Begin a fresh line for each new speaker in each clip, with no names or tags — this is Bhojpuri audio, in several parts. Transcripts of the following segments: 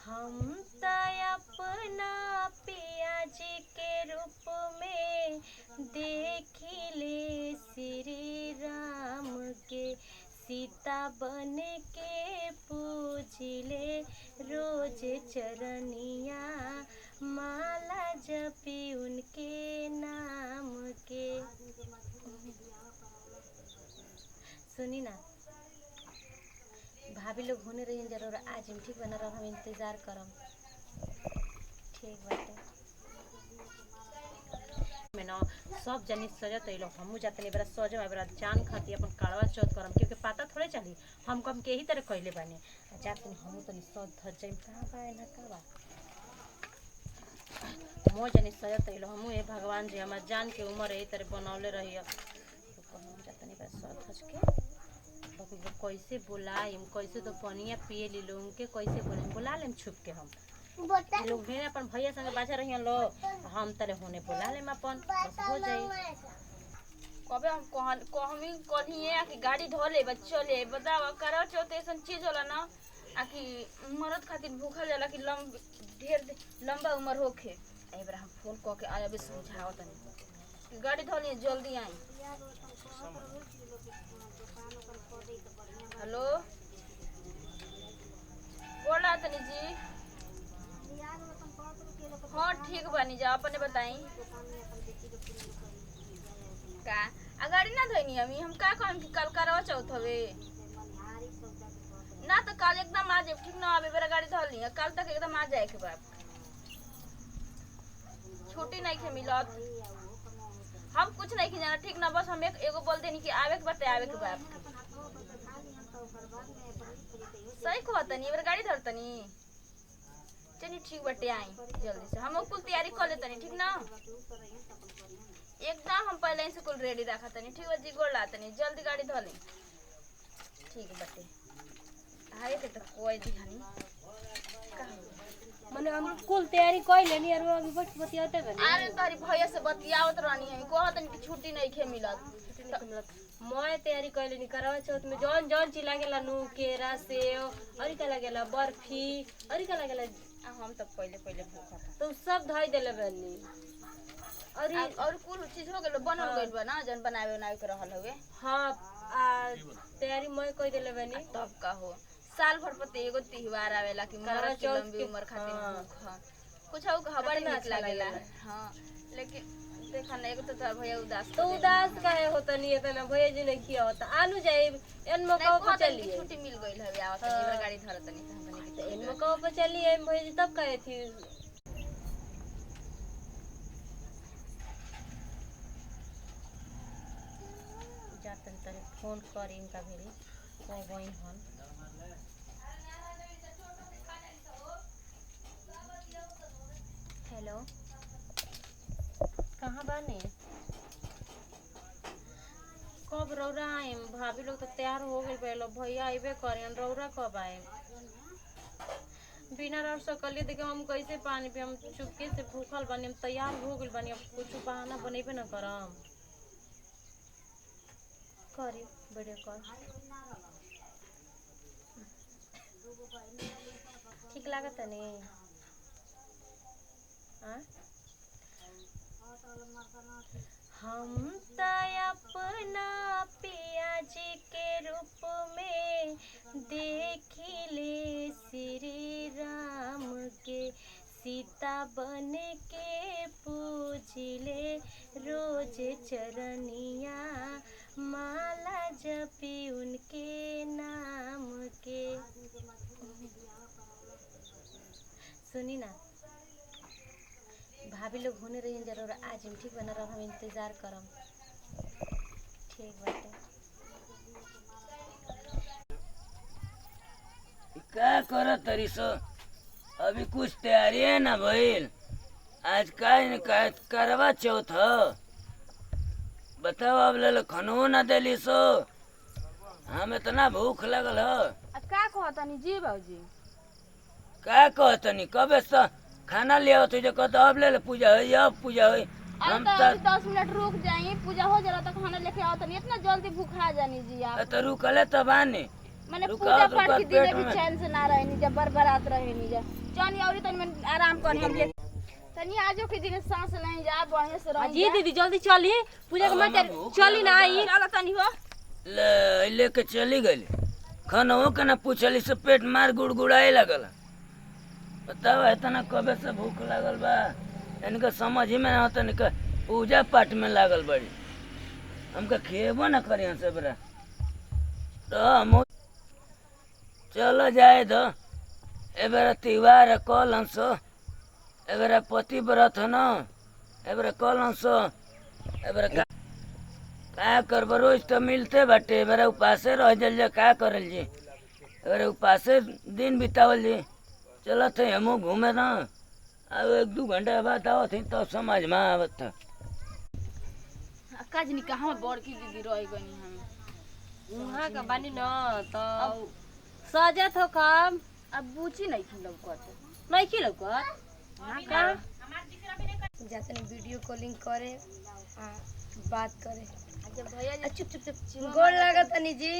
हम त अपना पिया जी के रूप में देखिले श्री राम के, सीता बन के पूजिले रोज चरनिया, माला जपी उनके नाम के। सुनी ना, भाभी लोग होने रही जरूर आज हम, ठीक बना रहा, हम इंतजार करम। ठीक बाटे में ना सब जनी सजत अइलो, हमू जातनी बरा सजम बरा जान खाती अपन कालवा चौथ करम, क्योंकि पता थोड़े चली हम कम के ही तरह कहले बानी। जातनी हमू तनी सज धज जाइम, कहां बा ना का बा मो जनी सजत अइलो, हमू हे भगवान जी हमार जान के उम्र यही तरह बनौले रही। तो हम जातनी बरा सज धज के कैसे बुलाइम, कैसे तो पनिया पिए ली लोग उनके, कैसे बुलाइम, बुला लेम छुप के। हम लोग भेड़ अपन भैया संगे बाजा रही लो, हम तले होने बुला लेम अपन, बस हो जाई।
कबे हम कहमी कन्हिए कि गाड़ी धो ले चले, बताओ करवा चौथ ऐसन चीज होला ना कि मरद खातिर भूखल जाला कि ढेर लंबा उम्र होखे। ए बेरा हम फोन क के आया बे समझाओ तनी कि गाड़ी धो ली जल्दी आई। हेलो बोला तनी जी। हाँ ठीक बानी जा, अपने बताई का आ गाड़ी ना धोनी हम का कहम कि कल करवा चौथ हवे ना, तो कल एकदम आ जाए, ठीक ना आवे बेरा गाड़ी धो ली, कल तक एकदम आ जाए के बाद छुट्टी नहीं के मिलत, हम कुछ नहीं की जाना, ठीक ना, बस हम एगो बोल देनी कि आवे के बाटे आवे के बाद। सही कहतनी बेरा गाड़ी धरतनी, चलिए ठीक बाटे आई जल्दी से, हम कुल तैयारी कर लेतनी, ठीक ना, एकदम हम पहले ही से कुल रेडी रखा तनी, ठीक बा जी, गोड़ लातनी, जल्दी गाड़ी धो ली, ठीक बाटे। हाय के तो कोई दिखानी
मने हम कुल तैयारी कर लेनी और अभी बस बतियाते बनी।
अरे तारी भैया से बतियावत रहनी है, कहतनी कि छुट्टी नहीं खे मिलत,
मैं तैयारी कर लेनी करवा चौथ में जौन जौन चीज लागेला, नू केरा सेव और का लागेला बर्फी और का लागेला,
हम तो पहले भूखा था
तो सब धोई देले बनी
और कुल चीज हो गेल बनल गइल बा ना, जन बनावे के रहल हवे।
हां तैयारी मैं कोई देले बनी,
तब का हो साल भर पर एगो त्योहार आवेला कि मरद के लंबी उम्र खातिर भूख कुछ हो का बड़ी निक लागेला। हां लेकिन देखा ना, एगो तो तार भैया उदास
काहे होता नहीं है ना, भैया जी ने किया होता आलू जाए एन मौका पे चली,
छुट्टी मिल गइल हवे, आवत नहीं गाड़ी धरत नहीं, तो हमने
के एन मौका पे चली है भैया जी, तब कहे थी जातन तरे फोन कर इनका भेरी कोई बहन हन। हेलो कहाँ बानी, कब रौरा आएम, भाभी लोग तो तैयार हो गए पहले, भैया आइबे करें, रौरा कब आए, बिना रह सकलिए देखे हम कैसे पानी पे, हम चुपके से भूखल बनी, हम तैयार हो गए बनी, अब कुछ बहाना बनेबे न करम, करी वीडियो कॉल ठीक लागत नहीं। हम त अपना पिया जी के रूप में देखिले श्री राम के, सीता बन के पूजिले रोज चरनिया, माला जपी उनके नाम के। सुनी ना, भाभी लोग होने रही जरूर आज हम, ठीक बना रहा, हम इंतजार करम। ठीक बाटे
क्या करत तरी सो, अभी कुछ तैयारी है ना भइल, आज का करवा चौथ ह, बताओ अब ले खनो ना देली सो, हम इतना भूख लगल ह।
का कहतनी जी बाबूजी,
क्या कहतनी कबे से खाना ले आओ तुझे कहता अब ले पूजा है, अब पूजा है, हम
तो 10 मिनट रुक जाइए, पूजा हो जाला तो खाना लेके आओ तनी, इतना जल्दी भूखा जानी जी आप।
तो रुकले तब आने
मैंने
रुका,
पूजा
रुका,
पाठ की दिने
पेट
भी
में।
चैन से ना रहे नी जब बरबरात रहे नी जा जानी औरी तनी में आराम करी हम ले तनी आजो के दिन सांस नहीं जा बढ़िया से रह
जी दीदी जल्दी चली पूजा के
अब
मत
हमें भूख
चली ना आई
चलो तनी हो
लेके चली गई खानवो के ना पूछली से पेट मार गुड़गुड़ाए लगल बताओ इतना कबे से भूख लागल बा इनका समझ ही में ना होता इनका पूजा पाठ में लागल बड़ी हमका खेबो ना करी से बरा तो हम चलो जाए दो ए बेरा त्योहार कल हंसो ए बेरा पति व्रत है ना ए बेरा कल हंसो ए बेरा का करब रोज तो मिलते बाटे मेरा उपासे रह जल जा का करल जी अगर उपासे दिन बितावल जी चलत है हमू घूमे ना अब 1-2 घंटा बाद आवत ही तो समझ में आवत था
काजनी कहां बड़की दीदी रह गनी हम
वहाँ का बानी न तो सजत हो कम
अब बूची नहीं थी लौकत
नहीं की लौकत का
जाते वीडियो कॉलिंग करे आ बात करे
जब भैया जी
चुप चुप चुप गोड़ लागत तनी जी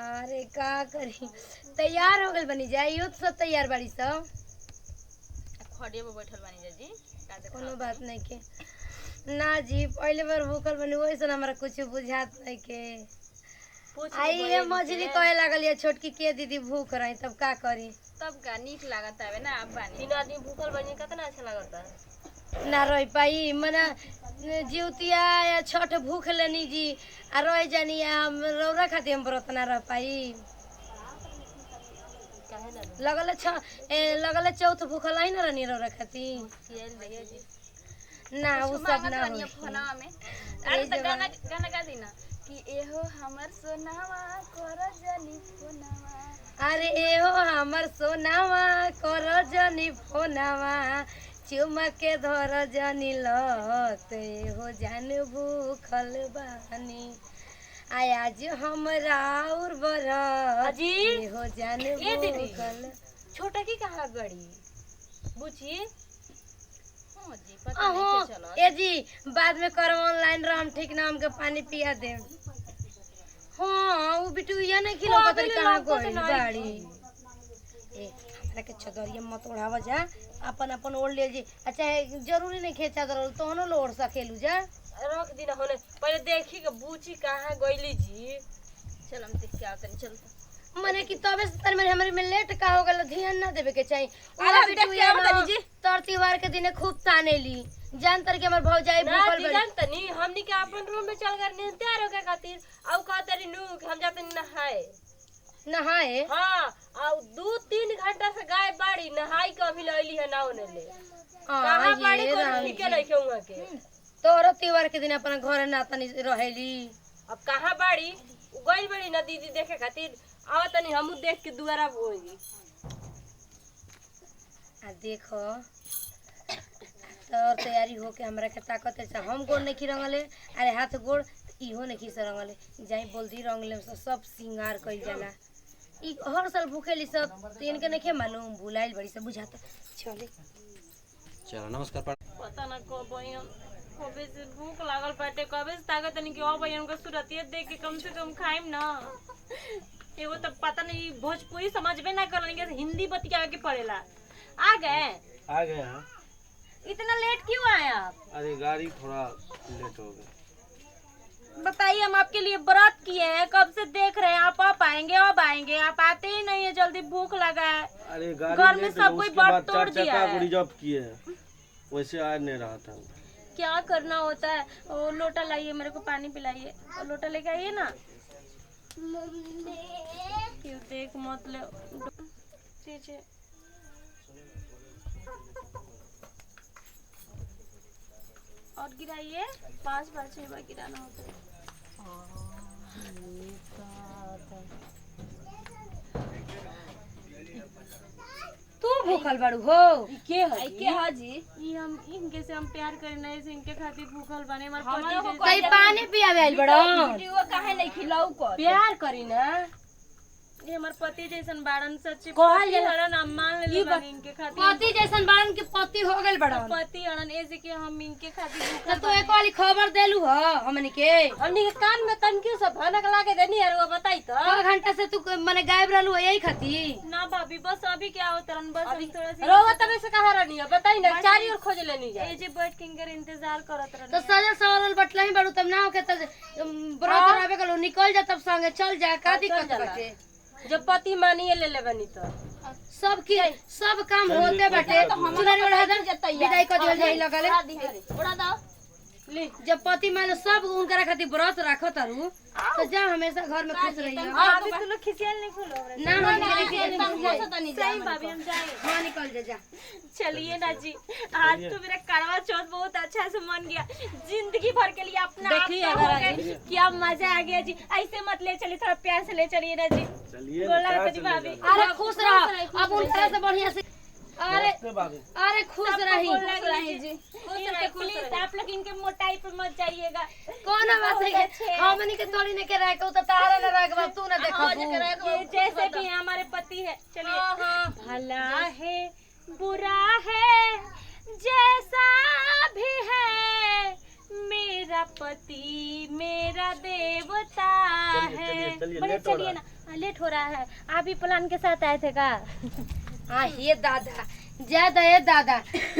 अरे का करी तैयार हो गल बनी जाइयो तो सब तैयार बाड़ी सब
खड़े में बैठल बानी जी
कोनो बात नहीं के ना जी पहले बार भूखल बनी वैसे हमरा कुछ बुझात नहीं के आई ये मछली कहे लागल ये छोटकी के दीदी भूख रही तब का करी
तब का नीक लागत है ना आप बानी
तीन आदमी भूखल बनी कितना अच्छा लगता
ना रह पाई मना जीवतिया या छठ भूख लेनी जी आ रह जानी हम रौरा खातिर हम व्रत ना रह पाई
काहे ना
लगल चौथ भूखल आई ना रहनी रौरा खातिर
कियल भैया जी
ना वो सब ना होई।
फोनवा में अरे तो गाना गाना गा दी ना कि एहो हमर सोनावा कर जनी फोनवा
अरे एहो हमर सोनावा कर जनी फोनावा चुमा के धर जनी लत एहो जान भूखल बानी आज हमरा और बरत
अजी
एहो जान
ए दीदी।
भूखल
छोटा की कहाँ गड़ी बुझी
हां जी पता
अहो
नहीं के चलो
ए जी बाद में करम ऑनलाइन रहम ठीक ना हमके पानी पिया दे हाँ वो बिटुइया नहीं खिलो
हाँ,
कतरी
बिल्कुल
कहाँ
लौकत
गई
नहीं
गाड़ी ए हमरा के चदरिया मत ओढ़ावा जा अपन अपन ओढ़ ले जी अच्छा जरूरी नहीं खे चादर तो हनो लो ओढ़ सकेलू जा
रख दी ना होने पहले देखी के बूची कहाँ गईली जी
चल हम देख के आते चल
मने कि तबे से तनी हमरे में लेट का हो गल ध्यान ना देवे के चाहिए
अरे हम देख के
बिटुइया
आवत
ना
जी।
तर त्योहार के दिने खूब तानेली जान तर के हमर भौजाई
ना
भूखल
जी
बड़ी
जानता नहीं हमनी के अपन रूम में चल कर तैयार हो के खातिर अब कहते रही नू कि हम जाते नहाए
नहाए
हाँ और 2-3 घंटा से गाय बाड़ी नहाई के अभी लैली है ना होने ले कहाँ बाड़ी
ये
को
राम
ठीक
जी।
नहीं क्यों के
तोरो त्योहार के दिन अपन घर नातनी रहेली
अब कहाँ बाड़ी गई बड़ी ना दीदी देखे खातिर आवा तनी हमू देख के दुआरा होई
आ देखो तोर तैयारी हो के हमरा के ताकत है हम गोड़ नहीं रंगले अरे हाथ गोड़ इहो नहीं से रंगले जाई बोलदी रंगले सब सिंगार कइल जाला ई हर साल भूखेली सब तीन के नहीं मालूम भुलाइल बड़ी सब बुझाता चले
चलो नमस्कार
पता ना कब बहन कबे से भूख लागल बाटे कबे से ताकत नहीं कि ओ बहन का सूरतिया देख के कम से कम खाइम ना एगो तो पता नहीं भोजपुरी समझ में ना करने के हिंदी बतिया के पड़ेला आ गए
आ गए हैं
इतना लेट क्यों आए आप
अरे गाड़ी थोड़ा लेट हो गई
बताइए हम आपके लिए व्रत किए हैं कब से देख रहे हैं आप आएंगे अब आएंगे आप आते ही नहीं है जल्दी भूख लगा है
अरे
घर
गाड़ी
में
लेट
सब
हो,
कोई
उसके
बट
बाद
तोड़
4
दिया
चक्का
है।
रिजर्व किए हैं वैसे आ नहीं रहा था
क्या करना होता है वो लोटा लाइए मेरे को पानी पिलाइए और लोटा लेके आइए ना क्यों देख मत ले पीछे और गिराइए 5 बार 6 बार गिराना होता है
तू भूखल बाड़ू हो
के है
के हाजी
ये हम इनके से हम प्यार करने से इनके खातिर भूखल बने हमारे
हमारे
पति
को
से
कई पानी पियावे आइल बड़ो
वीडियो काहे नहीं खिलाऊ को
प्यार करी ना
ये हमार पति जैसन बाड़न सच्ची
कहल
पति
जाला।
हड़न हम मान ले
ई
बानी इनके खातिर
पति जैसन बाड़न के पति हो गेल बड़न
पति हड़न ऐसे कि हम इनके खातिर
तो
भूखल
तू एक वाली खबर देलू ह हमनी के
हमनी के कान में तनकी से भनक लागे देनी यार वो बताई तो
2 घंटा से तू माने गायब रहलू यही खातिर
ना भाभी बस अभी क्या होता रन बस
अभी
हम थोड़ा सी
रोवा तबे से कहा रहनी है बताई ना चारी ओर खोज लेनी जा
ए जे बैठ के इनकर इंतजार करत
तो
रहन
सजल सवरल बटला ही बड़ू तब ना होके त बरात रहबे कलो निकल जा तब संगे चल जा का दिक्कत
जाला।
बाटे
जब पति मानिए ले बनी तो
सब काम होते बाटे चुनरी ओढ़ा दे विदाई कर दिहल जाई लगले
उड़ा दो
ली
जब पति मान सब उनकरा खातिर व्रत राखो तारू तो जा हमेशा घर में खुश रहियो
अभी तू लोग खिसियाल नहीं खोलो
ना हम निकले
सही भाभी हम जाए
हां निकल जा जा
चलिए ना जी आज तो मेरा करवा चौथ बहुत अच्छा से मन गया जिंदगी भर के लिए अपना आप
देखिए
का
अगर
हो गया। क्या मजा आ गया जी ऐसे मत ले चलिए थोड़ा प्यार से ले चलिए ना जी
चलिए
बोला है जी भाभी
अरे खुश रह अब उनकरा से बढ़िया से अरे
भाभी
अरे खुश रही
खुश रही जी प्लीज आप लोग इनके मोटाई पे मत जाइएगा
कौन बात है हमनी के तोड़ी ने के रह के तो तारा न रह के तू न देखो
ये जैसे भी है हमारे पति है चलिए भला है बुरा है जैसा भी है मेरा पति मेरा देवता है
चलिए,
बड़े
लेट हो
चलिए ना लेट हो रहा है आप ही प्लान के साथ आए थे का
हां हे दादा ज्यादा ये दादा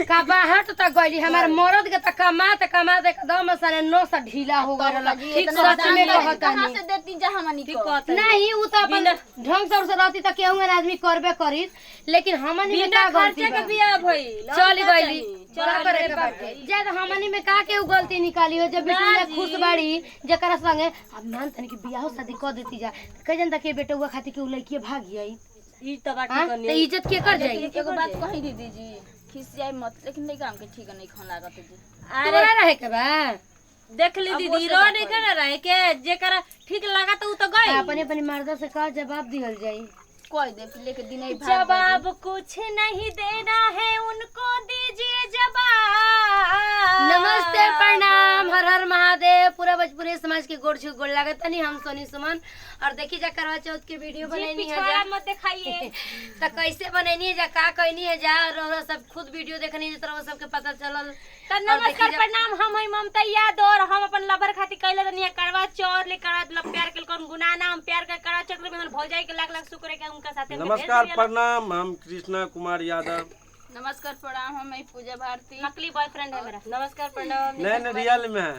का बाहर तो गईली हमार मरद के त कमात एकदम सारे नौ सा ढीला हो गया ठीक सच में कहता नहीं
देती जा हमनी को
नहीं उ तो अपन ढंग से रहती त केहू ना आदमी करबे करी लेकिन हमनी में का गलती
खर्चे के
बा?
बिया भइल
चल गईली बराबर के बाटे ज्यादा हमनी में का केहू गलती निकाली हो जब बिटिया खुश बाड़ी जकरा संगे अब मान तनी के बियाह शादी कर देती जा कजन तक के बेटुआ खातिर के लड़की भाग गई
ई तो बात
हां
करनी
तो इज्जत के कर जाई
एगो बात कही दीदी जी खिसियाई मत लेकिन नहीं काम के ठीक नहीं खान लागत जी
तोरा रहे के बा
देख ली दीदी रो नहीं कर रहे के जेकरा ठीक लगा तो उ तो गई
अपने अपने मर्द से का जवाब दिहल जाई
कोई दे लेके दिन ही
जवाब कुछ नहीं देना है उनको दीजिए जवाब
नमस्ते प्रणाम हर हर महादेव पूरा भोजपुरी समाज के गोड़ छू गोड़ लागत तनी हम सोनी सुमन और देखी जा करवा चौथ के वीडियो बनैनी है जा
पिछवाड़ा मत दिखाइए
त कैसे बनैनी है जा का कहनी है जा और सब खुद वीडियो देखनी है तरह सबके पता चलल
तो नमस्कार प्रणाम हम है ममता यादव और हम अपन लवर खातिर कैले रहनी करवा चौथ ले करवा प्यार के कौन गुनाह ना हम प्यार के करवा चौथ में भौजाई के लाख लाख शुक्र है कि उनका साथे हमके भेज
नमस्कार
दिया।
प्रणाम हम कृष्णा कुमार यादव
नमस्कार प्रणाम हम पूजा भारती
नकली बॉयफ्रेंड है मेरा नमस्कार प्रणाम
नैन रियल में है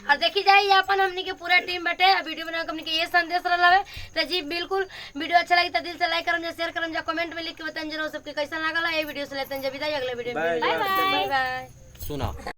और देखी जाए ये अपन हमनी के पूरा टीम बैठे वीडियो बना के हमनी के ये संदेश रहलावे त जी बिल्कुल वीडियो अच्छा लगी त दिल से लाइक करम जा शेयर करम जा कमेंट में लिख के बताएं जरूर सबके कैसा लागला ये वीडियो से लेते हैं जब विदाई अगले वीडियो में
बाय
बाय बाय
सुना